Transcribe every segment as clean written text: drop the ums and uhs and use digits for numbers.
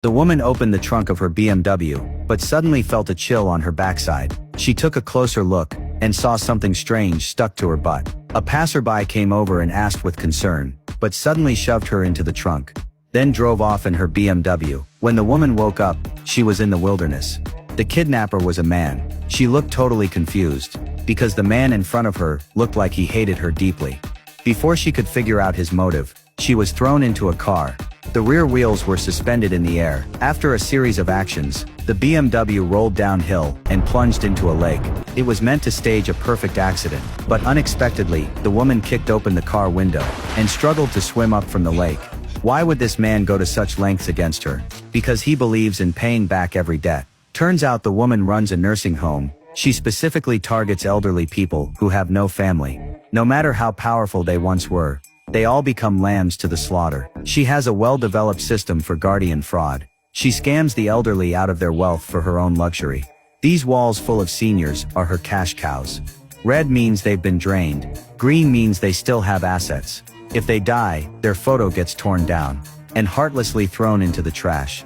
The woman opened the trunk of her BMW, but suddenly felt a chill on her backside. She took a closer look, and saw something strange stuck to her butt. A passerby came over and asked with concern, but suddenly shoved her into the trunk. Then drove off in her BMW. When the woman woke up, she was in the wilderness. The kidnapper was a man. She looked totally confused, because the man in front of her looked like he hated her deeply. Before she could figure out his motive, she was thrown into a car. The rear wheels were suspended in the air. After a series of actions, the BMW rolled downhill and plunged into a lake. It was meant to stage a perfect accident, but unexpectedly, the woman kicked open the car window and struggled to swim up from the lake. Why would this man go to such lengths against her? Because he believes in paying back every debt. Turns out the woman runs a nursing home. She specifically targets elderly people who have no family. No matter how powerful they once were, they all become lambs to the slaughter. She has a well-developed system for guardian fraud. She scams the elderly out of their wealth for her own luxury. These walls full of seniors are her cash cows. Red means they've been drained. Green means they still have assets. If they die, their photo gets torn down and heartlessly thrown into the trash.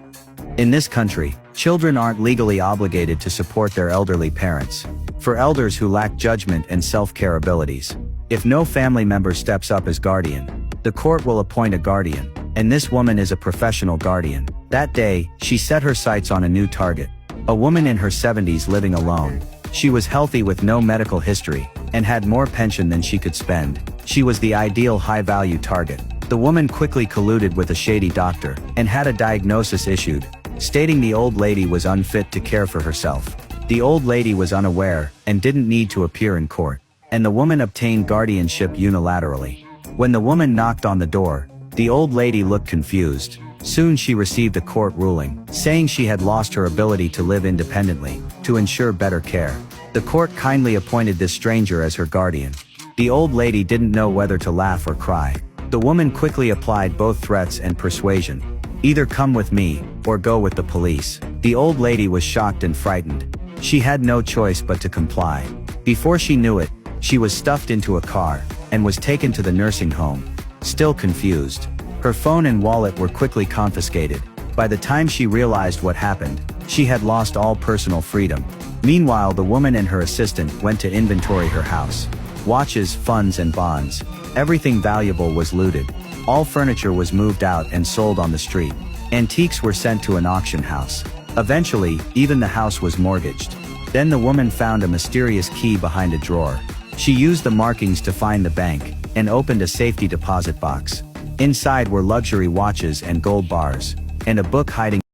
In this country, children aren't legally obligated to support their elderly parents. For elders who lack judgment and self-care abilities, if no family member steps up as guardian, the court will appoint a guardian, and this woman is a professional guardian. That day, she set her sights on a new target. A woman in her 70s living alone. She was healthy with no medical history, and had more pension than she could spend. She was the ideal high-value target. The woman quickly colluded with a shady doctor, and had a diagnosis issued, stating the old lady was unfit to care for herself. The old lady was unaware, and didn't need to appear in court, and the woman obtained guardianship unilaterally. When the woman knocked on the door, the old lady looked confused. Soon she received a court ruling, saying she had lost her ability to live independently, to ensure better care. The court kindly appointed this stranger as her guardian. The old lady didn't know whether to laugh or cry. The woman quickly applied both threats and persuasion. Either come with me, or go with the police. The old lady was shocked and frightened. She had no choice but to comply. Before she knew it, she was stuffed into a car, and was taken to the nursing home. Still confused, her phone and wallet were quickly confiscated. By the time she realized what happened, she had lost all personal freedom. Meanwhile, the woman and her assistant went to inventory her house. Watches, funds and bonds. Everything valuable was looted. All furniture was moved out and sold on the street. Antiques were sent to an auction house. Eventually, even the house was mortgaged. Then the woman found a mysterious key behind a drawer. She used the markings to find the bank, and opened a safety deposit box. Inside were luxury watches and gold bars, and a book hiding